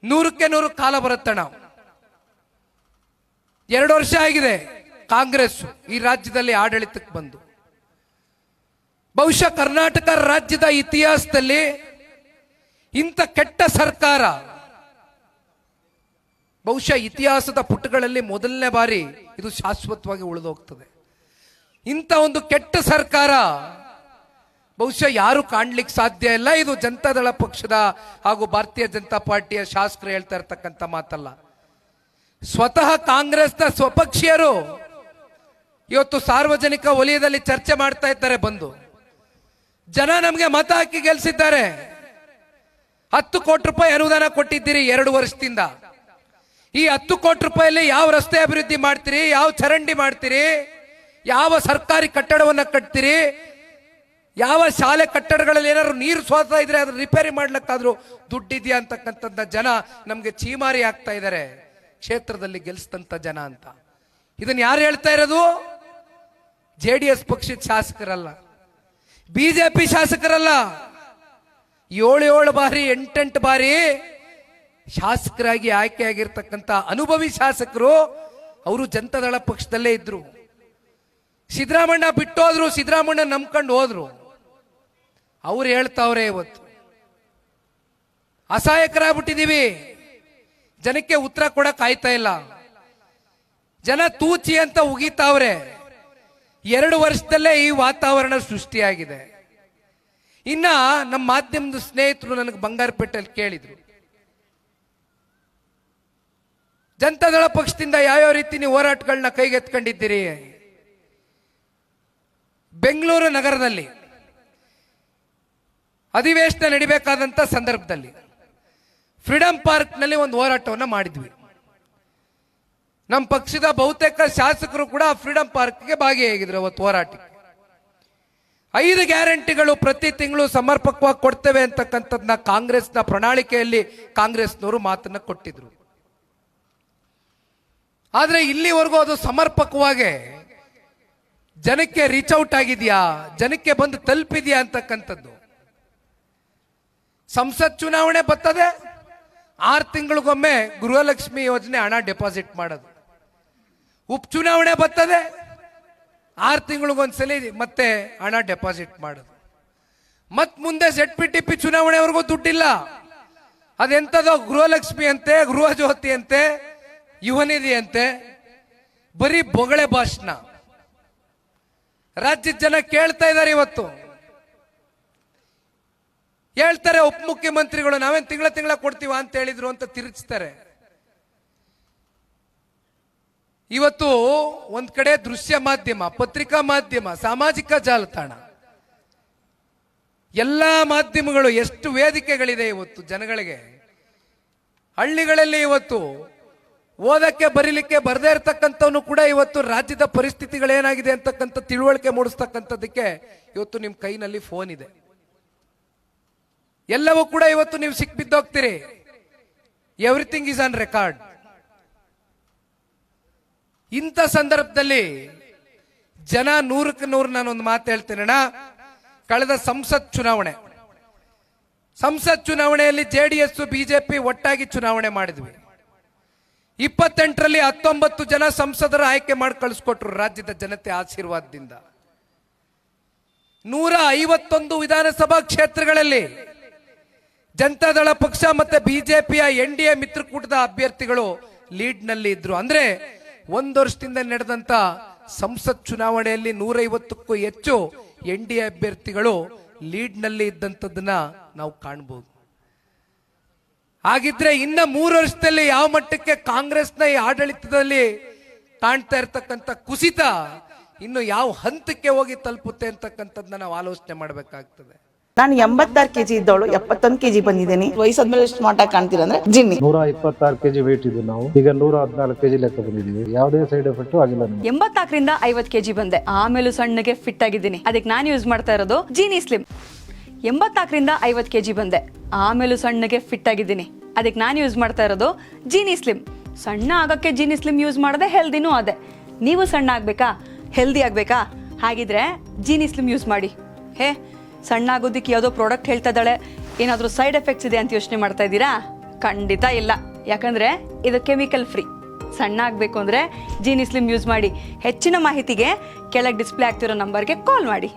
100ಕ್ಕೆ 100 ಕಾಲ ಬರುತ್ತಣ್ಣ. 2 ವರ್ಷ ಆಗಿದೆ ಕಾಂಗ್ರೆಸ್ ಈ ರಾಜ್ಯದಲ್ಲಿ ಆಡಳಿತಕ್ಕೆ ಬಂದು. ಬಹುಶಃ ಕರ್ನಾಟಕ ರಾಜ್ಯದ ಇತಿಹಾಸದಲ್ಲಿ ಇಂಥ ಕೆಟ್ಟ ಸರ್ಕಾರ ಬಹುಶಃ ಇತಿಹಾಸದ ಪುಟಗಳಲ್ಲಿ ಮೊದಲನೇ ಬಾರಿ ಇದು ಶಾಶ್ವತವಾಗಿ ಉಳಿದೋಗ್ತದೆ. ಇಂಥ ಒಂದು ಕೆಟ್ಟ ಸರ್ಕಾರ ಬಹುಶಃ ಯಾರು ಕಾಣ್ಲಿಕ್ಕೆ ಸಾಧ್ಯ ಇಲ್ಲ. ಇದು ಜನತಾದಳ ಪಕ್ಷದ ಹಾಗೂ ಭಾರತೀಯ ಜನತಾ ಪಾರ್ಟಿಯ ಶಾಸಕರು ಹೇಳ್ತಾ ಇರ್ತಕ್ಕಂಥ ಮಾತಲ್ಲ. ಸ್ವತಃ ಕಾಂಗ್ರೆಸ್ನ ಸ್ವಪಕ್ಷೀಯರು ಇವತ್ತು ಸಾರ್ವಜನಿಕ ವಲಯದಲ್ಲಿ ಚರ್ಚೆ ಮಾಡ್ತಾ ಇದ್ದಾರೆ. ಬಂದು ಜನ ನಮಗೆ ಮತ ಹಾಕಿ ಗೆಲ್ಸಿದ್ದಾರೆ. 10 ಕೋಟಿ ರೂಪಾಯಿ ಅನುದಾನ ಕೊಟ್ಟಿದ್ದೀರಿ 2 ವರ್ಷದಿಂದ. ಈ 10 ಕೋಟಿ ರೂಪಾಯಲ್ಲಿ ಯಾವ ರಸ್ತೆ ಅಭಿವೃದ್ಧಿ ಮಾಡ್ತೀರಿ, ಯಾವ ಚರಂಡಿ ಮಾಡ್ತೀರಿ, ಯಾವ ಸರ್ಕಾರಿ ಕಟ್ಟಡವನ್ನ ಕಟ್ತೀರಿ, ಯಾವ ಶಾಲೆ ಕಟ್ಟಡಗಳಲ್ಲಿ ಏನಾದ್ರು ನೀರು ಸೋತಾ ಇದ್ರೆ ಅದ್ರ ರಿಪೇರಿ ಮಾಡ್ಲಿಕ್ಕಾದ್ರೂ ದುಡ್ಡಿದ್ಯಾ ಅಂತಕ್ಕಂಥದ್ದ ಜನ ನಮ್ಗೆ ಚೀಮಾರಿ ಆಗ್ತಾ ಇದ್ದಾರೆ. ಕ್ಷೇತ್ರದಲ್ಲಿ ಗೆಲ್ಸಿದಂತ ಜನ ಅಂತ. ಇದನ್ನ ಯಾರು ಹೇಳ್ತಾ ಇರೋದು? JDS ಪಕ್ಷದ ಶಾಸಕರಲ್ಲ, ಬಿಜೆಪಿ ಶಾಸಕರಲ್ಲ. 7 ಬಾರಿ 8 ಬಾರಿ ಶಾಸಕರಾಗಿ ಆಯ್ಕೆಯಾಗಿರ್ತಕ್ಕಂಥ ಅನುಭವಿ ಶಾಸಕರು. ಅವರು ಜನತಾದಳ ಪಕ್ಷದಲ್ಲೇ ಇದ್ರು. ಸಿದ್ದರಾಮಣ್ಣ ಬಿಟ್ಟೋದ್ರು, ಸಿದ್ದರಾಮಣ್ಣ ನಂಬ್ಕೊಂಡು ಹೋದ್ರು. ಅವ್ರು ಹೇಳ್ತಾವ್ರೆ ಇವತ್ತು ಅಸಹಾಯಕರಾಗ್ಬಿಟ್ಟಿದೀವಿ, ಜನಕ್ಕೆ ಉತ್ತರ ಕೊಡಕ್ ಆಯ್ತಾ ಇಲ್ಲ, ಜನ ತೂಚಿ ಅಂತ ಉಗಿತಾವ್ರೆ. 2 ವರ್ಷದಲ್ಲೇ ಈ ವಾತಾವರಣ ಸೃಷ್ಟಿಯಾಗಿದೆ. ಇನ್ನ ನಮ್ಮ ಮಾಧ್ಯಮದ ಸ್ನೇಹಿತರು ನನಗೆ ಬಂಗಾರಪೇಟೆಯಲ್ಲಿ ಕೇಳಿದ್ರು, ಜನತಾದಳ ಪಕ್ಷದಿಂದ ಯಾವ್ಯಾವ ರೀತಿ ನೀವು ಹೋರಾಟಗಳನ್ನ ಕೈಗೆತ್ಕೊಂಡಿದ್ದೀರಿ. ಬೆಂಗಳೂರು ನಗರದಲ್ಲಿ ಅಧಿವೇಶನ ನಡಿಬೇಕಾದಂತ ಸಂದರ್ಭದಲ್ಲಿ ಫ್ರೀಡಂ ಪಾರ್ಕ್ ನಲ್ಲಿ ಒಂದು ಹೋರಾಟವನ್ನ ಮಾಡಿದ್ವಿ. ನಮ್ಮ ಪಕ್ಷದ ಬಹುತೇಕ ಶಾಸಕರು ಕೂಡ ಫ್ರೀಡಂ ಪಾರ್ಕ್ಗೆ ಭಾಗಿಯಾಗಿದ್ರು ಅವತ್ತು ಹೋರಾಟಕ್ಕೆ. 5 ಗ್ಯಾರಂಟಿಗಳು ಪ್ರತಿ ತಿಂಗಳು ಸಮರ್ಪಕವಾಗಿ ಕೊಡ್ತೇವೆ ಅಂತಕ್ಕಂಥದ್ನ ಕಾಂಗ್ರೆಸ್ನ ಪ್ರಣಾಳಿಕೆಯಲ್ಲಿ ಕಾಂಗ್ರೆಸ್ನವರು ಮಾತನ್ನ ಕೊಟ್ಟಿದ್ರು. ಆದ್ರೆ ಇಲ್ಲಿವರೆಗೂ ಅದು ಸಮರ್ಪಕವಾಗಿ ಜನಕ್ಕೆ ರೀಚ್ ಔಟ್ ಆಗಿದೆಯಾ, ಜನಕ್ಕೆ ಬಂದು ತಲುಪಿದ್ಯಾ ಅಂತಕ್ಕಂಥದ್ದು. ಸಂಸತ್ ಚುನಾವಣೆ ಬರ್ತದೆ, 6 ತಿಂಗಳಿಗೊಮ್ಮೆ ಗೃಹಲಕ್ಷ್ಮಿ ಯೋಜನೆ ಹಣ ಡೆಪಾಸಿಟ್ ಮಾಡೋದು. ಉಪಚುನಾವಣೆ ಬರ್ತದೆ, 6 ತಿಂಗಳಿಗೊಂದ್ಸಲಿ ಮತ್ತೆ ಹಣ ಡೆಪಾಸಿಟ್ ಮಾಡೋದು. ಮತ್ ಮುಂದೆ ZPTP ಚುನಾವಣೆವರೆಗೂ ದುಡ್ಡಿಲ್ಲ. ಅದೆಂತದೋ ಗೃಹಲಕ್ಷ್ಮಿ ಅಂತೆ, ಗೃಹ ಜ್ಯೋತಿ ಅಂತೆ, ಯುವನಿಧಿ ಅಂತೆ, ಬರೀ ಬೊಗಳೆ ಭಾಷಣ. ರಾಜ್ಯದ ಜನ ಕೇಳ್ತಾ ಇದ್ದಾರೆ. ಇವತ್ತು ಹೇಳ್ತಾರೆ ಉಪಮುಖ್ಯಮಂತ್ರಿಗಳು ನಾವೇನ್ ತಿಂಗಳ ಕೊಡ್ತೀವ ಅಂತ ಹೇಳಿದ್ರು ಅಂತ ತಿರುಗಿಸ್ತಾರೆ. ಇವತ್ತು ಒಂದ್ ಕಡೆ ದೃಶ್ಯ ಮಾಧ್ಯಮ, ಪತ್ರಿಕಾ ಮಾಧ್ಯಮ, ಸಾಮಾಜಿಕ ಜಾಲತಾಣ, ಎಲ್ಲಾ ಮಾಧ್ಯಮಗಳು ಎಷ್ಟು ವೇದಿಕೆಗಳಿದೆ ಇವತ್ತು ಜನಗಳಿಗೆ. ಹಳ್ಳಿಗಳಲ್ಲಿ ಇವತ್ತು ಓದಕ್ಕೆ ಬರೀಲಿಕ್ಕೆ ಬರದೇ ಇರತಕ್ಕಂಥವನು ಕೂಡ ಇವತ್ತು ರಾಜ್ಯದ ಪರಿಸ್ಥಿತಿಗಳೇನಾಗಿದೆ ಅಂತಕ್ಕಂಥ ತಿಳುವಳಿಕೆ ಮೂಡಿಸ್ತಕ್ಕಂಥದ್ದಕ್ಕೆ ಇವತ್ತು ನಿಮ್ ಕೈನಲ್ಲಿ ಫೋನ್ ಇದೆ. ಎಲ್ಲವೂ ಕೂಡ ಇವತ್ತು ನೀವು ಸಿಕ್ಬಿದ್ದೋಗ್ತೀರಿ. Everything is on record. ಇಂಥ ಸಂದರ್ಭದಲ್ಲಿ ಜನ 100ಕ್ಕೆ 100 ನಾನೊಂದು ಮಾತು ಹೇಳ್ತೇನೆ. ಕಳೆದ ಸಂಸತ್ ಚುನಾವಣೆಯಲ್ಲಿ JDS ಬಿಜೆಪಿ ಒಟ್ಟಾಗಿ ಚುನಾವಣೆ ಮಾಡಿದ್ವಿ. 28ರಲ್ಲಿ 19 ಜನ ಸಂಸದರ ಆಯ್ಕೆ ಮಾಡಿ ಕಳಿಸ್ಕೊಟ್ರು ರಾಜ್ಯದ ಜನತೆ ಆಶೀರ್ವಾದದಿಂದ. 151 ವಿಧಾನಸಭಾ ಕ್ಷೇತ್ರಗಳಲ್ಲಿ ಜನತಾದಳ ಪಕ್ಷ ಮತ್ತೆ ಬಿಜೆಪಿಯ NDA ಮಿತ್ರಕೂಟದ ಅಭ್ಯರ್ಥಿಗಳು ಲೀಡ್ ನಲ್ಲಿ ಇದ್ರು. ಅಂದ್ರೆ 1 ವರ್ಷದಿಂದ ನಡೆದಂತ ಸಂಸತ್ ಚುನಾವಣೆಯಲ್ಲಿ 150ಕ್ಕೂ ಹೆಚ್ಚು NDA ಅಭ್ಯರ್ಥಿಗಳು ಲೀಡ್ ನಲ್ಲಿ ಇದ್ದಂಥದ್ದನ್ನ ನಾವು ಕಾಣಬಹುದು. ಹಾಗಿದ್ರೆ ಇನ್ನ 3 ವರ್ಷದಲ್ಲಿ ಯಾವ ಮಟ್ಟಕ್ಕೆ ಕಾಂಗ್ರೆಸ್ನ ಈ ಆಡಳಿತದಲ್ಲಿ ಕಾಣ್ತಾ ಇರ್ತಕ್ಕಂಥ ಕುಸಿತ ಇನ್ನು ಯಾವ ಹಂತಕ್ಕೆ ಹೋಗಿ ತಲುಪುತ್ತೆ ಅಂತಕ್ಕಂಥದ್ದನ್ನ ನಾವು ಆಲೋಚನೆ ಮಾಡಬೇಕಾಗ್ತದೆ. ನಾನು 86 kg ಇದ್ದವಳು 71 kg ಬಂದಿದ್ದೇನೆ. ವಯಸ್ಸಾದ್ಮೇಲೆ ಸ್ಮಾರ್ಟ್ ಆಗಿ ಕಾಣ್ತೀರಾ ಅಂದ್ರೆ ಜಿನ್ನಿ. 126 kg ವೇಟ್ ಇದ್ದು ನಾವು ಈಗ 114 kg ಲೆಕ್ಕ ಬಂದಿದ್ದೀವಿ. ಯಾವುದೇ ಸೈಡ್ ಎಫೆಕ್ಟ್ ಆಗಿಲ್ಲ. 84ರಿಂದ 50 kg ಬಂದೆ. ಆಮೇಲೆ ಸಣ್ಣಗೆ ಫಿಟ್ ಆಗಿದ್ದೀನಿ. ಅದಕ್ಕೆ ನಾನು ಯೂಸ್ ಮಾಡ್ತಾ ಇರೋದು ಜೀನಿ ಸ್ಲಿಮ್. 84ರಿಂದ 50 kg ಬಂದೆ. ಆಮೇಲೆ ಸಣ್ಣಗೆ ಫಿಟ್ ಆಗಿದ್ದೀನಿ. ಅದಕ್ಕೆ ನಾನು ಯೂಸ್ ಮಾಡ್ತಾ ಇರೋದು ಜೀನಿ ಸ್ಲಿಮ್. ಸಣ್ಣ ಆಗಕ್ಕೆ ಜೀನಿ ಸ್ಲಿಮ್ ಯೂಸ್ ಮಾಡದೆ ಹೆಲ್ದಿನೂ ಅದೇ. ನೀವು ಸಣ್ಣ ಆಗ್ಬೇಕಾ, ಹೆಲ್ದಿ ಆಗ್ಬೇಕಾ? ಹಾಗಿದ್ರೆ ಜೀನಿ ಸ್ಲಿಮ್ ಯೂಸ್ ಮಾಡಿ. ಸಣ್ಣ ಆಗೋದಕ್ಕೆ ಯಾವುದೋ ಪ್ರಾಡಕ್ಟ್ ಹೇಳ್ತಾ ಇದ್ದಾಳೆ, ಏನಾದರೂ ಸೈಡ್ ಎಫೆಕ್ಟ್ಸ್ ಇದೆ ಅಂತ ಯೋಚನೆ ಮಾಡ್ತಾ ಇದ್ದೀರಾ? ಖಂಡಿತ ಇಲ್ಲ, ಯಾಕಂದ್ರೆ ಇದು ಕೆಮಿಕಲ್ ಫ್ರೀ. ಸಣ್ಣ ಆಗಬೇಕು ಅಂದ್ರೆ ಜೀನಿ ಸ್ಲಿಮ್ ಯೂಸ್ ಮಾಡಿ. ಹೆಚ್ಚಿನ ಮಾಹಿತಿಗೆ ಕೆಳಗೆ ಡಿಸ್ಪ್ಲೇ ಆಗ್ತಿರೋ ನಂಬರ್ಗೆ ಕಾಲ್ ಮಾಡಿ.